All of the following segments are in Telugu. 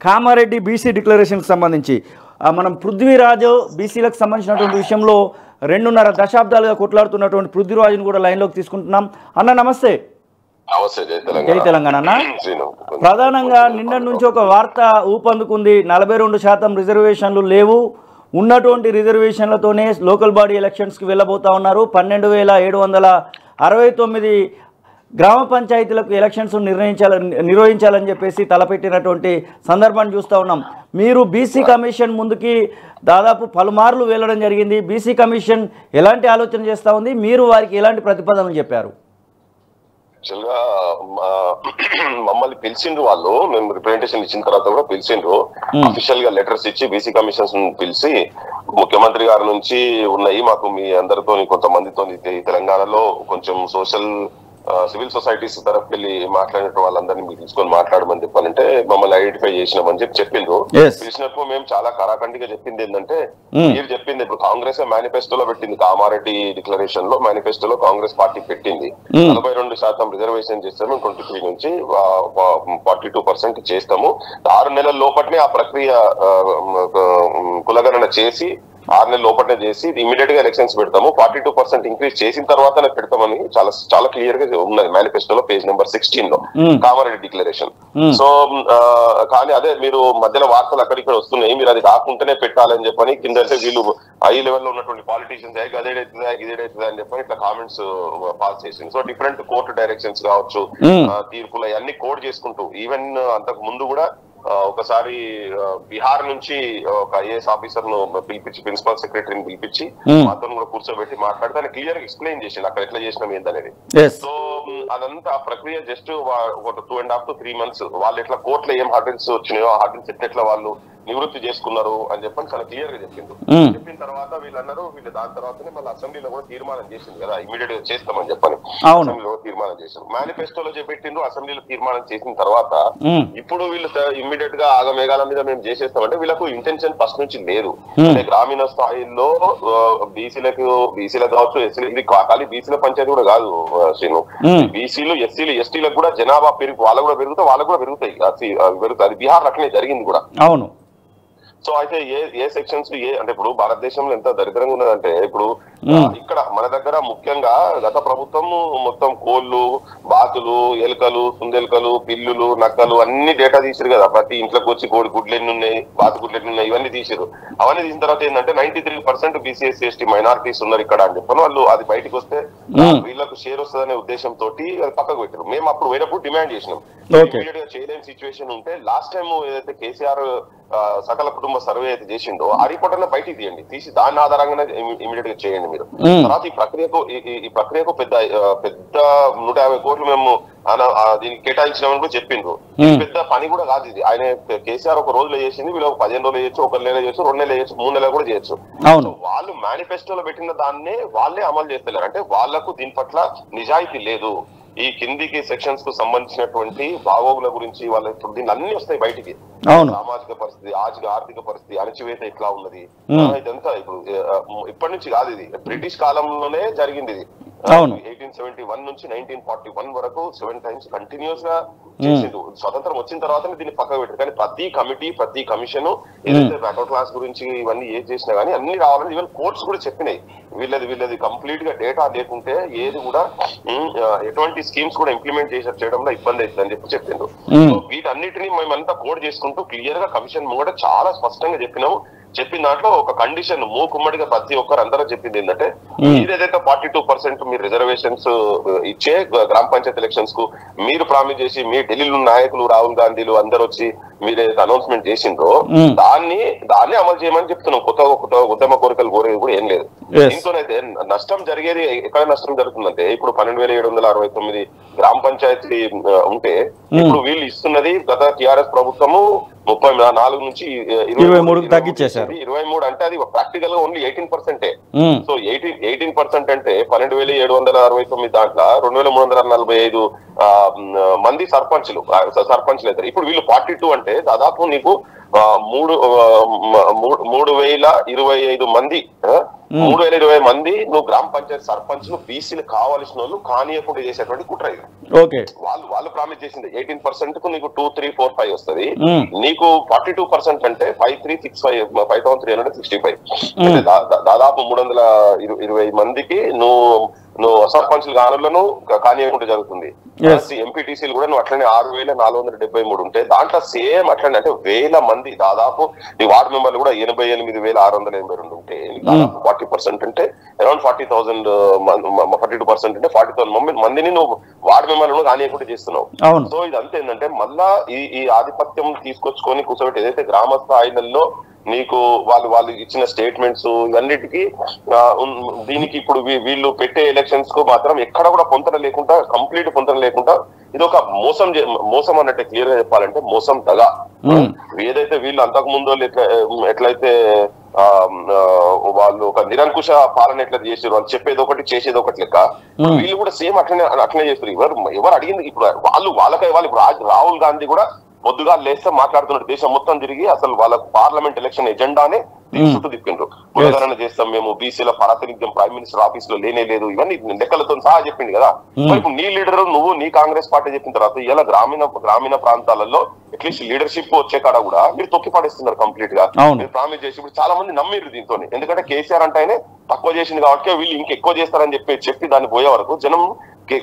కామారెడ్డి బీసీ డిక్లరేషన్కి సంబంధించి మనం పృథ్వీరాజు బీసీలకు సంబంధించినటువంటి విషయంలో 2.5 దశాబ్దాలుగా కొట్లాడుతున్నటువంటి పృథ్వీరాజును కూడా లైన్లోకి తీసుకుంటున్నాం. అన్న నమస్తే. జై తెలంగాణ. అన్న ప్రధానంగా నిన్న నుంచి ఒక వార్త ఊపందుకుంది, 42% రిజర్వేషన్లు లేవు, ఉన్నటువంటి రిజర్వేషన్లతోనే లోకల్ బాడీ ఎలక్షన్స్కి వెళ్ళబోతా ఉన్నారు. 12,769 గ్రామ పంచాయతీలకు ఎలక్షన్స్ నిర్వహించాలని చెప్పేసి తలపెట్టినటువంటి సందర్భాన్ని చూస్తూ ఉన్నాం. మీరు బీసీ కమిషన్ ముందుకి దాదాపు పలుమార్లు వెళ్ళడం జరిగింది. బీసీ కమిషన్ ఎలాంటి ఆలోచన చేస్తూ ఉంది, మీరు వారికి ఎలాంటి ప్రతిపాదనలు చెప్పారు? యాక్చువల్గా మమ్మల్ని పిలిచిండ్రు వాళ్ళు, మేము రిప్రజెంటేషన్ ఇచ్చిన తర్వాత కూడా పిలిచిండ్రు. అఫీషియల్ గా లెటర్స్ ఇచ్చి బీసీ కమిషన్స్ పిలిచి ముఖ్యమంత్రి గారి నుంచి ఉన్నాయి మాకు మీ అందరితో కొంతమందితో తెలంగాణలో కొంచెం సోషల్ సివిల్ సొసైటీస్ తరఫు వెళ్ళి మాట్లాడిన వాళ్ళందరినీ మీరు తీసుకొని మాట్లాడమని చెప్పాలంటే మమ్మల్ని ఐడెంటిఫై చేసినామని చెప్పిండ్రు. పిలిచినప్పుడు మేము చాలా కరాఖండిగా చెప్పింది ఏంటంటే, మీరు చెప్పింది ఇప్పుడు కాంగ్రెస్ మేనిఫెస్టోలో పెట్టింది, కామారెడ్డి డిక్లరేషన్ లో మేనిఫెస్టోలో కాంగ్రెస్ పార్టీ పెట్టింది 42% రిజర్వేషన్ చేస్తాము, 23 నుంచి 42% చేస్తాము, 6 నెలల లోపలనే ఆ ప్రక్రియ కులగణన చేసి 6 నెలల లోపలనే చేసి ఇమీడియట్ గా ఎలక్షన్స్ పెడతాము, 42% ఇంక్రీజ్ చేసిన తర్వాతనే పెడతామని చాలా క్లియర్ గా ఉన్నది మేనిఫెస్టోలో పేజ్ నెంబర్ 16 లో కామారెడ్డి డిక్లరేషన్. సో కానీ అదే మీరు మధ్యలో వార్తలు అక్కడిక్కడ వస్తున్నాయి, మీరు అది కాకుండానే పెట్టాలని చెప్పని కింద అంటే వీళ్ళు హై లెవెల్ లో ఉన్నటువంటి పాలిటీషియన్స్ ఇదేడైతుందా అని చెప్పని ఇట్లా కామెంట్స్ పాస్ చేసింది. సో డిఫరెంట్ కోర్టు డైరెక్షన్స్ కావచ్చు, తీర్పులు అవన్నీ కోడ్ చేసుకుంటూ ఈవెన్ అంతకు ముందు కూడా ఒకసారి బీహార్ నుంచి ఒక ఐఏఎస్ ఆఫీసర్ ను పిలిపించి ప్రిన్సిపల్ సెక్రటరీని పిలిపించి అతను కూడా కూర్చోబెట్టి మాట్లాడితే ఆయన క్లియర్ గా ఎక్స్ప్లెయిన్ చేసింది అక్కడ ఎట్లా చేసినాం ఏందనేది. సో అదంతా ఆ ప్రక్రియ జస్ట్ ఒక 2.5 to 3 months వాళ్ళు ఎట్లా కోర్టులో ఏం హార్డిల్స్ వచ్చినాయో ఆ హార్డిల్స్ ఎట్లా వాళ్ళు నివృత్తి చేసుకున్నారు అని చెప్పని చాలా క్లియర్ గా చెప్పింది. చెప్పిన తర్వాత వీళ్ళు అన్నారు, వీళ్ళు దాని తర్వాతనే మళ్ళీ అసెంబ్లీలో కూడా తీర్మానం చేసింది కదా ఇమీడియట్ గా చేస్తామని చెప్పని, అసెంబ్లీలో తీర్మానం చేశారు. మేనిఫెస్టోలో చెప్పిట్టిండ్రు, అసెంబ్లీలో తీర్మానం చేసిన తర్వాత ఇప్పుడు వీళ్ళు ఇమీడియట్ గా ఆగమేఘాల మీద మేము చేసేస్తామంటే వీళ్ళకు ఇంటెన్షన్ ఫస్ట్ నుంచి లేదు. అంటే గ్రామీణ స్థాయిలో బీసీలకు కావచ్చు, ఎస్సీలు, ఇది ఖాళీ బీసీల పంచాయతీ కూడా కాదు శ్రీను, బీసీలు ఎస్సీలు ఎస్టీలకు కూడా జనాభా వాళ్ళకు కూడా పెరుగుతాయి. అది బీహార్ అట్లనే జరిగింది కూడా. అవును. సో అయితే ఏ సెక్షన్స్ అంటే ఇప్పుడు భారతదేశంలో ఎంత దరిద్రంగా ఉన్నదంటే ఇప్పుడు ఇక్కడ మన దగ్గర ముఖ్యంగా గత ప్రభుత్వం మొత్తం కోళ్లు, బాతులు, ఎలుకలు, సుందెలుకలు, పిల్లులు, నక్కలు అన్ని డేటా తీసిరు కదా, ప్రతి ఇంట్లోకి వచ్చి కోడి గుడ్లు ఎన్ని ఉన్నాయి, బాతు గుడ్లు ఎన్ని ఉన్నాయి, ఇవన్నీ తీసిరు. అవన్నీ తీసిన తర్వాత ఏంటంటే 93% బీసీఎస్సీ ఎస్టీ మైనారిటీస్ ఉన్నారు ఇక్కడ అని చెప్పని వాళ్ళు అది బయటకు వస్తే వీళ్ళకు షేర్ వస్తుందనే ఉద్దేశంతో అది పక్కకు పెట్టారు. మేము అప్పుడు పోయినప్పుడు డిమాండ్ చేసినాం, ఇమీడియట్ గా చేయలేని సిచ్యువేషన్ ఉంటే లాస్ట్ టైం ఏదైతే కేసీఆర్ సకల కుటుంబ సర్వే అయితే చేసిండో ఆ రిపోర్ట్ అన్న బయటికి తీసి దాని ఆధారంగానే ఇమీడియట్ గా చేయండి మీరు. తర్వాత ఈ ప్రక్రియకు పెద్ద 150 కోట్లు మేము దీనికి కేటాయించినామని కూడా చెప్పిండ్రు. పెద్ద పని కూడా కాదు ఇది. ఆయన కేసీఆర్ ఒక రోజులో చేసింది, వీళ్ళు 15 రోజులు చేయొచ్చు, 1 నెల చేయొచ్చు, 2 నెలలు చేయొచ్చు, 3 నెలలు కూడా చేయొచ్చు. వాళ్ళు మేనిఫెస్టోలో పెట్టిన దాన్నే వాళ్ళే అమలు చేస్తలేరు. అంటే వాళ్లకు దీని పట్ల నిజాయితీ లేదు. ఈ కిందికి సెక్షన్స్ కు సంబంధించినటువంటి బాగోగుల గురించి వాళ్ళ ఇప్పుడు దీన్ని అన్ని వస్తాయి బయటికి, సామాజిక పరిస్థితి, ఆర్థిక పరిస్థితి, అణచివేత ఇట్లా ఉన్నది, ఇదంతా ఇప్పుడు ఇప్పటి నుంచి కాదు, ఇది బ్రిటిష్ కాలంలోనే జరిగింది. ఇది 1871 నుంచి 1941 వరకు 7 times కంటిన్యూస్ గా చేసిండు. స్వతంత్రం వచ్చిన తర్వాతనే దీన్ని పక్కకు పెట్టారు. కానీ ప్రతి కమిటీ, ప్రతి కమిషన్ ఏదైతే బ్యాక్వర్డ్ క్లాస్ గురించి ఇవన్నీ ఏది చేసినా కానీ అన్ని రావాలని ఈవెన్ కోర్ట్స్ కూడా చెప్పినాయి. వీళ్ళది కంప్లీట్ గా డేటా లేకుంటే ఏది కూడా ఎటువంటి స్కీమ్స్ కూడా ఇంప్లిమెంట్ చేయడంలో ఇబ్బంది అవుతుందని చెప్పిండ్రు. వీటన్నిటిని మేమంతా కోడ్ చేసుకుంటూ క్లియర్ గా కమిషన్ ముంగట చాలా స్పష్టంగా చెప్పిన దాంట్లో ఒక కండిషన్ మూకుమ్మడిగా ప్రతి ఒక్కరు అందరూ చెప్పింది ఏంటంటే, మీరేదైతే 42% మీరు రిజర్వేషన్స్ ఇచ్చే గ్రామ పంచాయతీ ఎలక్షన్స్ కు మీరు ప్రామిస్ చేసి మీ ఢిల్లీలో నాయకులు రాహుల్ గాంధీలు అందరూ వచ్చి మీరేదైతే అనౌన్స్మెంట్ చేసిండ్రో దాన్ని అమలు చేయమని చెప్తున్నాం. కొత్త ఉద్యమ కోరికలు కోరేది కూడా ఏం లేదు. దీంతోనైతే నష్టం జరిగేది ఎక్కడ నష్టం జరుగుతుందంటే, ఇప్పుడు 12,769 గ్రామ పంచాయతీ ఉంటే ఇప్పుడు వీళ్ళు ఇస్తున్నది గత టిఆర్ఎస్ ప్రభుత్వము 34 నుంచి 23 తగ్గించేశారు. 23 అంటే అది ప్రాక్టికల్ గా ఓన్లీ 18%. సో 18% అంటే 12,769 దాంట్లో 2,345 మంది సర్పంచ్లు అవుతారు. ఇప్పుడు వీళ్ళు 42 అంటే దాదాపు నీకు 3,025 మంది 3,020 మంది నువ్వు గ్రామ పంచాయతీ సర్పంచ్ ను బీసీలు కావాల్సిన వాళ్ళు కానీయకుండా చేసేటువంటి కుట్ర ఇది. వాళ్ళు ప్రామిస్ చేసింది 18% కు నీకు 2, 3, 4, 5 వస్తుంది, నీకు 42% అంటే 5,365 దాదాపు 320 మందికి నువ్వు సర్పంచులు కానులను కానీయకుండా జరుగుతుంది. ఎంపీటీసీలు కూడా నువ్వు అట్లనే 6,473 ఉంటే దాంట్లో సేమ్ అట్లనే అంటే 1,000 మంది దాదాపు నీ వార్డు మెంబర్లు కూడా 88,682 ఉంటే 40% అంటే అరౌండ్ 40,000 42% అంటే 40,000 మందిని నువ్వు వార్డు మెంబర్లను కానీయకుండా చేస్తున్నావు. సో ఇదంతా ఏంటంటే మళ్ళా ఈ ఆధిపత్యం తీసుకొచ్చుకొని కూర్చోబెట్టి ఏదైతే గ్రామ స్థాయిలలో నీకు వాళ్ళు ఇచ్చిన స్టేట్మెంట్స్ ఇవన్నిటికీ దీనికి ఇప్పుడు వీళ్ళు పెట్టే ఎలక్షన్స్ కు మాత్రం ఎక్కడ కూడా పొంతన లేకుండా కంప్లీట్ పొంతన లేకుండా ఇది ఒక మోసం అన్నట్టు క్లియర్ గా చెప్పాలంటే మోసం దగా. ఏదైతే వీళ్ళు అంతకు ముందు ఎట్లయితే వాళ్ళు ఒక నిరంకుశ పాలన ఎట్లా చేసారు, వాళ్ళు చెప్పేది ఒకటి చేసేది ఒకటి లెక్క వీళ్ళు కూడా సేమ్ అట్లనే చేస్తారు. ఎవరు అడిగింది ఇప్పుడు వాళ్ళకి ఇప్పుడు రాహుల్ గాంధీ కూడా పొద్దుగా లేస్తే మాట్లాడుతున్నారు దేశం మొత్తం తిరిగి అసలు వాళ్ళ పార్లమెంట్ ఎలక్షన్ ఎజెండానే చుట్టూ తిప్పిండ్రు. కులగణన చేస్తాం మేము, బీసీల ప్రాతినిధ్యం ప్రైమ్ మినిస్టర్ ఆఫీస్ లో లేనే లేదు, ఇవన్నీ లెక్కలతో సహా చెప్పింది కదా. మరి ఇప్పుడు నీ లీడర్ నువ్వు నీ కాంగ్రెస్ పార్టీ చెప్పిన తర్వాత ఇలా గ్రామీణ ప్రాంతాలలో అట్లీస్ట్ లీడర్షిప్ వచ్చే కాడ కూడా మీరు తొక్కి పడేస్తున్నారు కంప్లీట్ గా. మీరు ప్రామిస్ చేసి ఇప్పుడు చాలా మంది నమ్మిరు దీంతో, ఎందుకంటే కేసీఆర్ అంటే తక్కువ చేసింది కాబట్టి వీళ్ళు ఇంకెక్కువ చేస్తారని చెప్పి దాన్ని పోయే వరకు జనం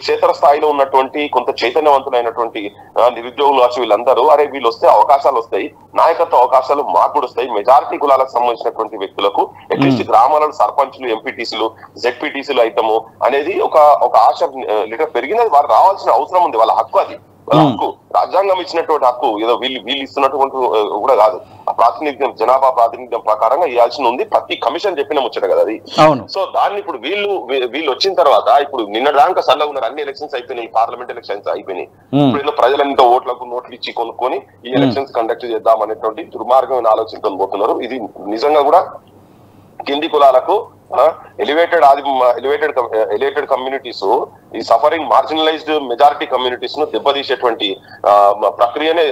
క్షేత్ర స్థాయిలో ఉన్నటువంటి కొంత చైతన్యవంతులైనటువంటి నిరుద్యోగులు కావచ్చు వీళ్ళందరూ అరే వీళ్ళు వస్తే అవకాశాలు వస్తాయి, నాయకత్వ అవకాశాలు మాకు వస్తాయి, మెజారిటీ కులాలకు సంబంధించినటువంటి వ్యక్తులకు అట్లీస్ట్ గ్రామాలలో సర్పంచులు, ఎంపీటీసీలు, జెడ్పీటీసీలు అయితము అనేది ఒక ఆశ లీటర్ పెరిగినది. వారు రావాల్సిన అవసరం ఉంది, వాళ్ళ హక్కు అది, వాళ్ళ హక్కు రాజ్యాంగం ఇచ్చినటువంటి హక్కు, ఏదో వీళ్ళు ఇస్తున్నటువంటి కూడా కాదు. ఆ ప్రాతినిధ్యం జనాభా ప్రాతినిధ్యం ప్రకారంగా ఇవ్వాల్సి ఉంది. ప్రతి కమిషన్ చెప్పిన ముచ్చట కదా అది. సో దాన్ని ఇప్పుడు వీళ్ళు వచ్చిన తర్వాత ఇప్పుడు నిన్నదాకా సల్లగా ఉన్నారు, అన్ని ఎలక్షన్స్ అయిపోయినాయి, పార్లమెంట్ ఎలక్షన్స్ అయిపోయినాయి. ఇప్పుడు ఏదో ప్రజలంతా నోట్లు ఇచ్చి కొనుక్కొని ఈ ఎలక్షన్స్ కండక్ట్ చేద్దాం అనేటువంటి దుర్మార్గమైన ఆలోచనతో పోతున్నారు. ఇది నిజంగా కూడా కింది కులాలకు ఎలివేటెడ్ కమ్యూనిటీస్ ఈ సఫరింగ్ మార్జినలైజ్డ్ మెజారిటీ కమ్యూనిటీస్ ను దెబ్బతీసేటువంటి ప్రక్రియనే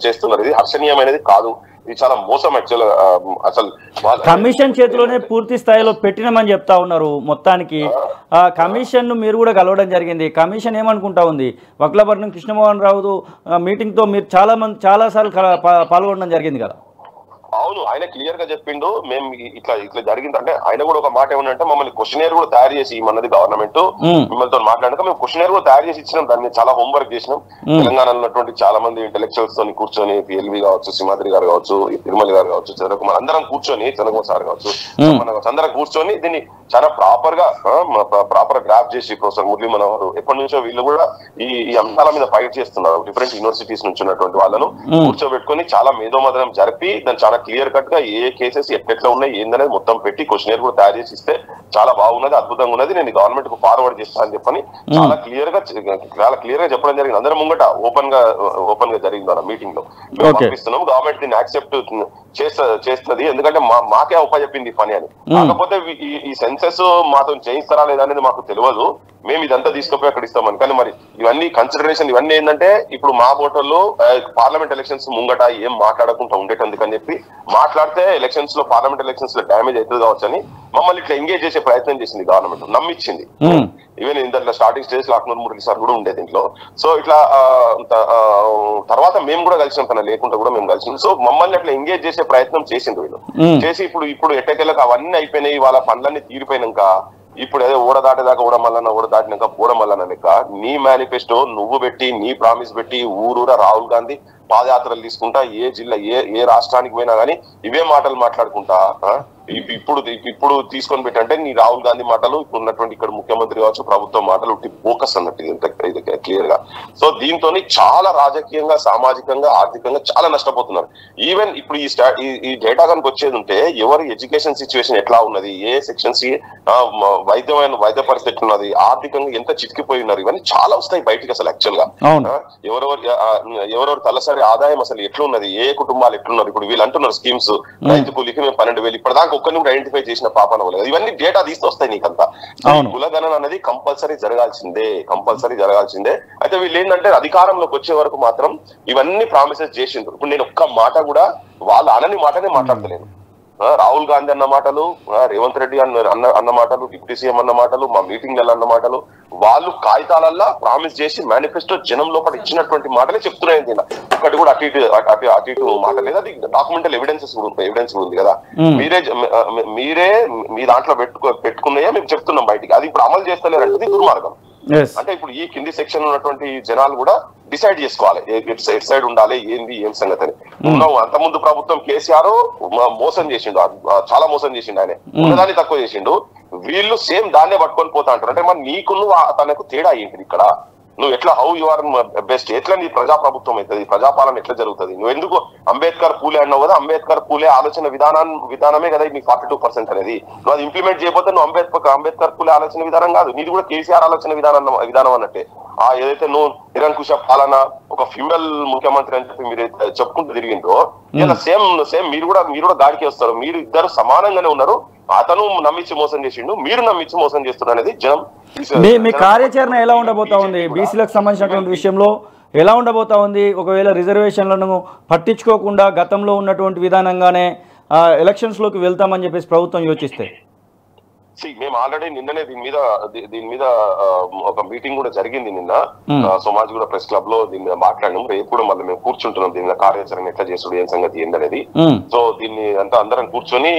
చేస్తున్నారు. ఇది హర్షణీయమైనది కాదు, ఇది చాలా మోసం. యాక్చువల్ అసలు కమిషన్ చేతిలోనే పూర్తి స్థాయిలో పెట్టినామని చెప్తా ఉన్నారు. మొత్తానికి ఆ కమిషన్ ను మీరు కూడా కలవడం జరిగింది. కమిషన్ ఏమనుకుంటా ఉంది, వక్లభరణం కృష్ణమోహన్ రావు మీటింగ్ తో మీరు చాలాసార్లు పాల్గొనడం జరిగింది కదా. అవును, ఆయన క్లియర్ గా చెప్పిండు మేము ఇట్లా జరిగింది అంటే. ఆయన కూడా ఒక మాట ఏమన్నంటే మమ్మల్ని క్వశ్చనేర్ కూడా తయారు చేసి ఇమ్మన్నది గవర్నమెంట్, మిమ్మల్తో మాట్లాడాక మేము క్వశ్చనేర్ కూడా తయారు చేసి ఇచ్చినాం, దాన్ని చాలా హోంవర్క్ చేసినాం. తెలంగాణలో ఉన్నటువంటి చాలా మంది ఇంటెలెక్చువల్స్ తో కూర్చొని పిఎల్వి కావచ్చు, సింహాద్రి గారు కావచ్చు, తిరుమల గారు కావచ్చు, చంద్రకుమార్ అందరం కూర్చొని, చంద్రకుమార్ సార్ కావచ్చు, అందరం కూర్చొని దీన్ని చాలా ప్రాపర్ గ్రాప్ చేసి ప్రొఫెసర్ మురళీ మనోహర్ ఎప్పటి నుంచో వీళ్ళు కూడా ఈ అంశాల మీద ఫైట్ చేస్తున్నారు. డిఫరెంట్ యూనివర్సిటీస్ నుంచి ఉన్నటువంటి వాళ్ళను కూర్చోబెట్టుకుని చాలా మేధోమదనం జరిపి దాన్ని చాలా క్లియర్ కట్ గా ఏ కేసెస్ ఎట్లా ఉన్నాయి ఏందనేది మొత్తం పెట్టి క్వశ్చనేర్ కూడా తయారు చేసి ఇస్తే చాలా బాగున్నది, అద్భుతంగా ఉన్నది, నేను గవర్నమెంట్ కు ఫార్వర్డ్ చేస్తాను అని చెప్పని చాలా క్లియర్ గా చెప్పడం జరిగింది. అందరం ముంగట ఓపెన్ గా జరిగింది ఆ మీటింగ్ లో. మేము పంపిస్తున్నాం, గవర్నమెంట్ దీన్ని యాక్సెప్ట్ చేస్తుంది, ఎందుకంటే మాకే చెప్పింది ఈ పని అని. కాకపోతే ఈ సెన్సెస్ మాతో చేయిస్తారా లేదా అనేది మాకు తెలియదు, మేము ఇదంతా తీసుకుపోయి అక్కడ ఇస్తామని. కానీ మరి ఇవన్నీ కన్సిడరేషన్ ఇవన్నీ ఏంటంటే ఇప్పుడు మా ఓటర్లు పార్లమెంట్ ఎలక్షన్స్ ముంగట ఏం మాట్లాడకుండా ఉండేటందుకని చెప్పి మాట్లాడితే ఎలక్షన్స్ లో పార్లమెంట్ ఎలక్షన్స్ లో డ్యామేజ్ అవుతుంది కావచ్చు అని మమ్మల్ని ఇట్లా ఎంగేజ్ చేసే ప్రయత్నం చేసింది గవర్నమెంట్, నమ్మిచ్చింది. ఈవెన్ ఇందులో స్టార్టింగ్ స్టేజ్ లో అక్నూర్ మురళి సార్ కూడా ఉండేది దీంట్లో. సో ఇట్లా తర్వాత మేము కూడా కలిసినాం, తన లేకుండా కూడా మేము కలిసినాం. సో మమ్మల్ని అట్లా ఎంగేజ్ చేసే ప్రయత్నం చేసింది వీళ్ళు చేసి ఇప్పుడు ఎట్టకేలకు అవన్నీ అయిపోయినాయి, వాళ్ళ పనులన్నీ తీరిపోయినాక ఇప్పుడు ఏదో ఊడ దాటేదాకా ఊడ దాటినాక పూడమల్లన్న లెక్క నీ మేనిఫెస్టో నువ్వు పెట్టి, నీ ప్రామిస్ పెట్టి ఊరూరా రాహుల్ గాంధీ పాదయాత్రలు తీసుకుంటా ఏ జిల్లా ఏ రాష్ట్రానికి పోయినా గానీ ఇవే మాటలు మాట్లాడుకుంటా ఇప్పుడు తీసుకొని పెట్టంటే నీ రాహుల్ గాంధీ మాటలు ఇప్పుడు ఉన్నటువంటి ఇక్కడ ముఖ్యమంత్రి కావచ్చు ప్రభుత్వం మాటలు బోకస్ అన్నట్టు ఇది క్లియర్ గా. సో దీంతో చాలా రాజకీయంగా, సామాజికంగా, ఆర్థికంగా చాలా నష్టపోతున్నారు. ఈవెన్ ఇప్పుడు ఈ డేటా కనుక వచ్చేది ఉంటే ఎవరి ఎడ్యుకేషన్ సిచ్యువేషన్ ఎట్లా ఉన్నది, ఏ సెక్షన్స్ వైద్య పరిస్థితి ఉన్నది, ఆర్థికంగా ఎంత చితికిపోయి ఉన్నారు, ఇవన్నీ చాలా వస్తాయి బయటికి అసలు. యాక్చువల్ గా ఎవరెవరు తలసరి ఆదాయం అసలు ఎట్లున్నది, ఏ కుటుంబాలు ఎట్లున్నారు. ఇప్పుడు వీళ్ళు అంటున్నారు స్కీమ్స్ రైతు కూలికి మేము 12,000 ఇప్పటిదాకా ఒక్కరిని కూడా ఐడెంటిఫై చేసిన పాపన లేదు. ఇవన్నీ డేటా తీసుకొస్తాయి నీకంతా. కులగణన అనేది కంపల్సరీ జరగాల్సిందే. అయితే వీళ్ళు ఏంటంటే అధికారంలోకి వచ్చే వరకు మాత్రం ఇవన్నీ ప్రామిసెస్ చేసిండ్రు. ఇప్పుడు నేను ఒక్క మాట కూడా వాళ్ళ అనని మాటనే మాట్లాడతలేను. రాహుల్ గాంధీ అన్న మాటలు, రేవంత్ రెడ్డి అన్న మాటలు, డిప్యూటీ సీఎం అన్న మాటలు, మా మీటింగ్లలో అన్న మాటలు, వాళ్ళు కాగితాలల్లో ప్రామిస్ చేసి మేనిఫెస్టో జనం లోపల ఇచ్చినటువంటి మాటలే చెప్తున్నాయి. ఒకటి కూడా అటు ఇటు మాట లేదు. అది డాక్యుమెంటల్ ఎవిడెన్స్ ఉంది కదా. మీరే మీ దాంట్లో పెట్టుకున్నాయే మేము చెప్తున్నాం బయటికి. అది ఇప్పుడు అమలు చేస్తలేరంటే దుర్మార్గం. అంటే ఇప్పుడు ఈ కింది సెక్షన్ ఉన్నటువంటి జనాలు కూడా డిసైడ్ చేసుకోవాలి ఎట్ సైడ్ ఉండాలి, ఏంది ఏం సంగతి అని. అంత ముందు ప్రభుత్వం కేసీఆర్ మోసం చేసిండు, చాలా మోసం చేసిండు. ఆయన ఉన్నదాన్ని తక్కువ చేసిండు. వీళ్ళు సేమ్ దాన్నే పట్టుకొని పోతా అంటారు. అంటే మరి నీకు తనకు తేడా ఏంటిది ఇక్కడ? నువ్వు ఎట్లా హౌ యు ఆర్ బెస్ట్, ఎట్లా నీ ప్రజాప్రభుత్వం అవుతుంది, ప్రజాపాలన ఎట్లా జరుగుతుంది? నువ్వు ఎందుకు అంబేద్కర్ పూలే అన్నావు కదా, అంబేద్కర్ పూలే ఆలోచన విధానమే కదా నీకు 42% అనేది. నువ్వు అది ఇంప్లిమెంట్ చేయకపోతే నువ్వు అంబేద్కర్ పూలే ఆలోచన విధానం కాదు, నీది కూడా కేసీఆర్ ఆలోచన విధానం అన్నట్టే. ఏదైతే నువ్వు నిరంకుశ పాలన, ఒక ఫ్యూడల్ ముఖ్యమంత్రి అని చెప్పి మీరు చెప్పుకుంటూ తిరిగిందో, ఇలా సేమ్ మీరు కూడా గాడికి వస్తారు. మీరు ఇద్దరు సమానంగానే ఉన్నారు. అతను నమ్మించి మోసం చేసిండు, మీరు నమ్మించి మోసం చేస్తున్నారు అనేది జనం. మీ కార్యాచరణ ఎలా ఉండబోతా ఉంది బీసీలకు సంబంధించినటువంటి విషయంలో? ఎలా ఉండబోతా ఉంది? ఒకవేళ రిజర్వేషన్లను పట్టించుకోకుండా గతంలో ఉన్నటువంటి విధానంగానే ఎలక్షన్స్లోకి వెళ్తామని చెప్పేసి ప్రభుత్వం యోచిస్తే? మేము ఆల్రెడీ నిన్ననే దీని మీద ఒక మీటింగ్ కూడా జరిగింది నిన్న సోమాజ్ కూడా ప్రెస్ క్లబ్ లో. దీని మీద మాట్లాడినాం. రేపు కూడా మళ్ళీ మేము కూర్చుంటున్నాం దీని మీద కార్యాచరణ ఎట్లా చేసుడు, ఏం సంగతి ఏందనేది. సో దీన్ని అంతా అందరం కూర్చొని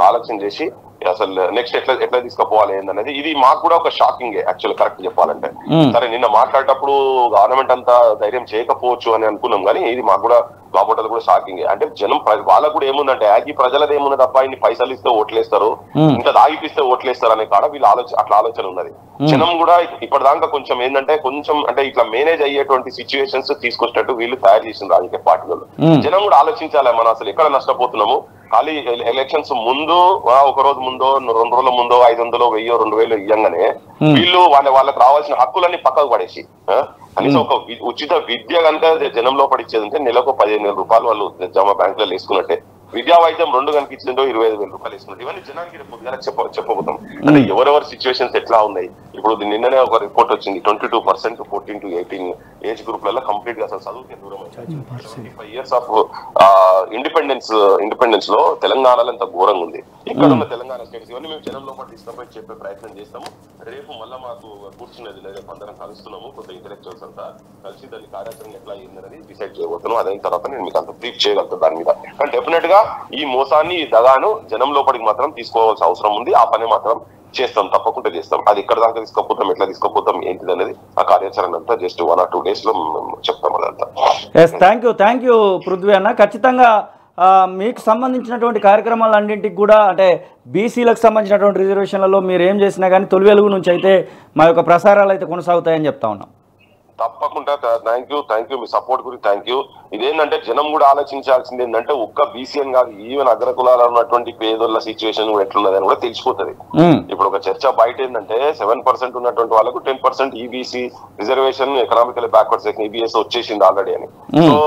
ఆలోచన చేసి అసలు నెక్స్ట్ ఎట్లా తీసుకుపోవాలి ఏందనేది. ఇది మాకు కూడా ఒక షాకింగ్ యాక్చువల్ కరెక్ట్ చెప్పాలంటే. సరే నిన్న మాట్లాడేటప్పుడు గవర్నమెంట్ అంతా ధైర్యం చేయకపోవచ్చు అని అనుకున్నాం, కానీ ఇది మాకు కూడా లోపల కూడా షాకింగ్. అంటే జనం వాళ్ళకు కూడా ఏముందంటే ఈ ప్రజలది ఏమున్నది, అబ్బా ఇన్ని పైసలు ఇస్తే ఓట్లేస్తారు, ఇంత దాగిపిస్తే ఓట్లేస్తారు అనే కాడ వీళ్ళ అట్లా ఆలోచన ఉన్నది. జనం కూడా ఇప్పటిదాకా కొంచెం ఏంటంటే అంటే ఇట్లా మేనేజ్ అయ్యేటువంటి సిచ్యువేషన్స్ తీసుకొచ్చినట్టు వీళ్ళు తయారు చేసిన రాజకీయ పార్టీలలో. జనం కూడా ఆలోచించాలి మనం అసలు ఎక్కడ నష్టపోతున్నాము. ఖాళీ ఎలక్షన్స్ ముందు ఒక రోజు ముందో 2 రోజుల ముందో 500, 1000, 2000 ఇయ్యంగానే వీళ్ళు వాళ్ళకి రావాల్సిన హక్కులన్నీ పక్కకు పడేసి కనీసం ఒక ఉచిత విద్య కనుక జనంలో పడిచ్చేది అంటే నెలకు 15,000 రూపాయలు వాళ్ళు జమ బ్యాంకులలో వేసుకున్నట్టే. విద్యా వైద్యం 2 కనుక ఇచ్చిందో 25,000 రూపాయలు వేసుకున్నట్టు. ఇవన్నీ జనానికి రేపు చెప్పబోతాం. అంటే ఎవరెవరి సిచ్యువేషన్స్ ఎట్లా ఉన్నాయి. ఇప్పుడు నిన్ననే ఒక రిపోర్ట్ వచ్చింది, 22% 14 to 18 ఏజ్ గ్రూప్లలో కంప్లీట్ గా అసలు చదువుకి దూరం అయింది. 25 years ఆఫ్ ఇండిపెండెన్స్ లో తెలంగాణలో ఎంత ఘోరంగా ఉంది. ఇక్కడ ఉన్న తెలంగాణ స్టేట్స్ ఇవన్నీ మేము జనంలో పాటు తీసుకొని చెప్పే ప్రయత్నం చేస్తాము. రేపు మళ్ళీ మాకు కూర్చున్నది లేదు, అందరం కలుస్తున్నాము. కొంత ఇంటలెక్చువల్స్ అంతా కలిసి దాని కార్యాచరణ ఎట్లా అయిందనేది డిసైడ్ చేయబోతున్నాం. అదైన తర్వాత నేను మీకు అంత బ్రీఫ్ చేయగలుగుతాను దాని మీద. కానీ డెఫినెట్ గా ఈ మోసాన్ని, ఈ దగాను జనం లోపలికి మాత్రం తీసుకోవాల్సిన అవసరం ఉంది. ఆ పని మాత్రం చేస్తాం, తప్పకుండా చేస్తాం. అది ఎక్కడ దాకా తీసుకుపోతాం, ఎట్లా తీసుకుపోతాం ఏంటిది అనేది ఆ కార్యాచరణ అంతా జస్ట్ 1 or 2 days లో చెప్తాం అదంతా. థ్యాంక్ యూ పృథ్వీ అన్న. ఖచ్చితంగా మీకు సంబంధించినటువంటి కార్యక్రమాలన్నింటికి కూడా అంటే బీసీలకు సంబంధించినటువంటి రిజర్వేషన్లలో మీరు ఏం చేసినా కానీ తొలి వెలుగు నుంచి అయితే మా యొక్క ప్రసారాలు అయితే కొనసాగుతాయని చెప్తా ఉన్నాం. తప్పకుండా థ్యాంక్ యూ మీ సపోర్ట్ గురించి థ్యాంక్ యూ. ఇదేంటంటే జనం కూడా ఆలోచించాల్సింది ఏంటంటే ఒక్క బీసీఎన్ కాదు, ఈవెన్ అగ్రకులాలు ఉన్నటువంటి పేదోళ్ళ సిచ్యువేషన్ కూడా ఎట్లున్నది అని కూడా తెలిసిపోతుంది. ఇప్పుడు ఒక చర్చ బయట ఏంటంటే 7% ఉన్నటువంటి వాళ్ళకు 10% EBC reservation, economical backward section EBS వచ్చేసింది ఆల్రెడీ అని. సో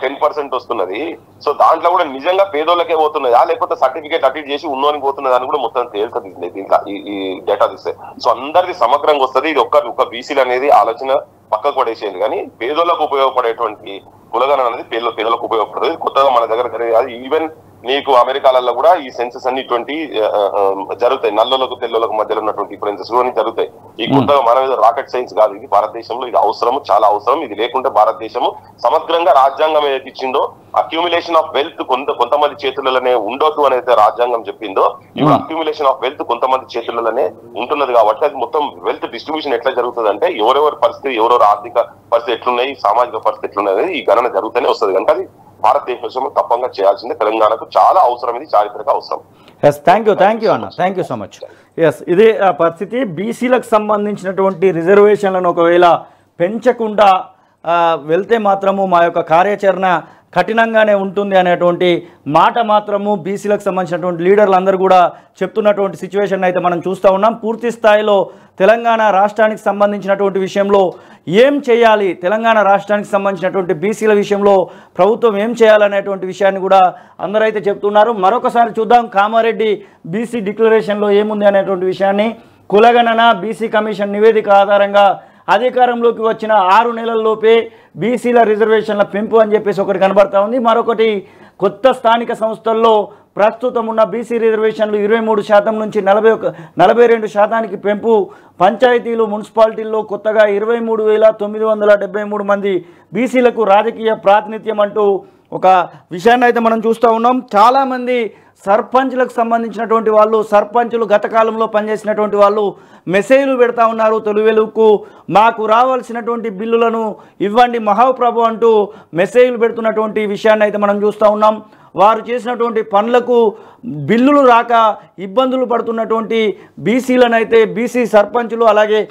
10% వస్తున్నది. సో దాంట్లో కూడా నిజంగా పేదోళ్ళకే పోతున్నదా లేకపోతే సర్టిఫికేట్ అటెండ్ చేసి ఉన్నోనికి పోతున్నది అని కూడా మొత్తం తేలుతుంది దీంట్లో ఈ డేటా తీస్తే. సో అందరిది సమగ్రంగా వస్తుంది. ఇది ఒక్క బీసీలు అనేది ఆలోచన పక్కకు పడేసేది. కానీ పేదోళ్ళకు ఉపయోగపడేటువంటి కులగణన అనేది పేదలకు ఉపయోగపడుతుంది. కొత్తగా మన దగ్గర కాదు, ఈవెన్ నీకు అమెరికాలలో కూడా ఈ సెన్సెస్ అన్ని ఇటువంటి జరుగుతాయి. నల్లలకు తెల్లలకు మధ్యలో ఉన్నటువంటి డిఫరెన్సెస్ కూడా జరుగుతాయి. ఈ కొత్తగా మన మీద రాకెట్ సైన్స్ కాదు, ఇది భారతదేశంలో ఇది అవసరం, చాలా అవసరం. ఇది లేకుంటే భారతదేశము సమగ్రంగా రాజ్యాంగం ఏదైతే ఇచ్చిందో అక్యూములేషన్ ఆఫ్ వెల్త్ కొంతమంది చేతులలోనే ఉండొద్దు అనేది రాజ్యాంగం చెప్పిందో, ఇప్పుడు అక్యూములేషన్ ఆఫ్ వెల్త్ కొంతమంది చేతులలోనే ఉంటున్నది. కాబట్టి అది మొత్తం వెల్త్ డిస్ట్రిబ్యూషన్ ఎట్లా జరుగుతుంది అంటే ఎవరెవరి పరిస్థితి, ఎవరెవరి ఆర్థిక పరిస్థితి ఎట్లున్నాయి, సామాజిక పరిస్థితి ఎట్లున్నాయి అనేది ఈ గణన జరుగుతూనే వస్తుంది. కనుక అది భారతదేశంలో తప్పకుండా చేయాల్సిందే. తెలంగాణకు చాలా అవసరం, ఇది చారిత్రక అవసరం. థ్యాంక్ యూ అన్న, థ్యాంక్ యూ సో మచ్. ఇదే పరిస్థితి. బీసీలకు సంబంధించినటువంటి రిజర్వేషన్లను ఒకవేళ పెంచకుండా వెళ్తే మాత్రము మా యొక్క కార్యాచరణ కఠినంగానే ఉంటుంది అనేటువంటి మాట మాత్రము బీసీలకు సంబంధించినటువంటి లీడర్లు అందరూ కూడా చెప్తున్నటువంటి సిచ్యువేషన్ అయితే మనం చూస్తూ ఉన్నాం. పూర్తి స్థాయిలో తెలంగాణ రాష్ట్రానికి సంబంధించినటువంటి విషయంలో ఏం చేయాలి, తెలంగాణ రాష్ట్రానికి సంబంధించినటువంటి బీసీల విషయంలో ప్రభుత్వం ఏం చేయాలనేటువంటి విషయాన్ని కూడా అందరూ అయితే చెప్తున్నారు. మరొకసారి చూద్దాం కామారెడ్డి బీసీ డిక్లరేషన్లో ఏముంది అనేటువంటి విషయాన్ని. కులగణన బీసీ కమిషన్ నివేదిక ఆధారంగా అధికారంలోకి వచ్చిన 6 నెలల్లోపే బీసీల రిజర్వేషన్ల పెంపు అని చెప్పేసి ఒకటి కనబడతా ఉంది. మరొకటి కొత్త స్థానిక సంస్థల్లో ప్రస్తుతం ఉన్న బీసీ రిజర్వేషన్లు 23% నుంచి 42% పెంపు, పంచాయతీలు మున్సిపాలిటీల్లో కొత్తగా 23,973 మంది బీసీలకు రాజకీయ ప్రాతినిధ్యం అంటూ ఒక విషయాన్ని అయితే మనం చూస్తూ ఉన్నాం. చాలామంది సర్పంచ్లకు సంబంధించినటువంటి వాళ్ళు, సర్పంచులు గత కాలంలో పనిచేసినటువంటి వాళ్ళు మెసేజ్లు పెడతా ఉన్నారు. తొలి వెలుగుకు మాకు రావాల్సినటువంటి బిల్లులను ఇవ్వండి మహాప్రభు అంటూ మెసేజ్లు పెడుతున్నటువంటి విషయాన్ని అయితే మనం చూస్తూ ఉన్నాం. వారు చేసినటువంటి పనులకు బిల్లులు రాక ఇబ్బందులు పడుతున్నటువంటి బీసీలను అయితే బీసీ సర్పంచులు, అలాగే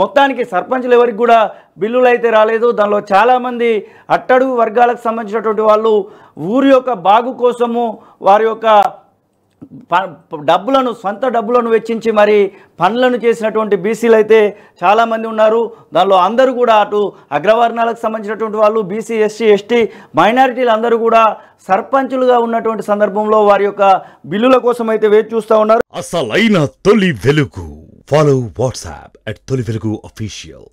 మొత్తానికి సర్పంచులు ఎవరికి కూడా బిల్లులు అయితే రాలేదు. దానిలో చాలామంది అట్టడుగు వర్గాలకు సంబంధించినటువంటి వాళ్ళు ఊరి యొక్క బాగు కోసము వారి యొక్క సొంత డబ్బులను వెచ్చించి మరి పనులను చేసినటువంటి బీసీలు అయితే చాలామంది ఉన్నారు. దానిలో అందరూ కూడా అటు అగ్రవర్ణాలకు సంబంధించినటువంటి వాళ్ళు, బీసీ, ఎస్సీ, ఎస్టీ, మైనారిటీలు అందరూ కూడా సర్పంచులుగా ఉన్నటువంటి సందర్భంలో వారి యొక్క బిల్లుల కోసం అయితే వేచి చూస్తూ ఉన్నారు. అసలైన తొలి వెలుగు. ఫాలో వాట్సాప్ @తొలి వెలుగు అఫీషియల్.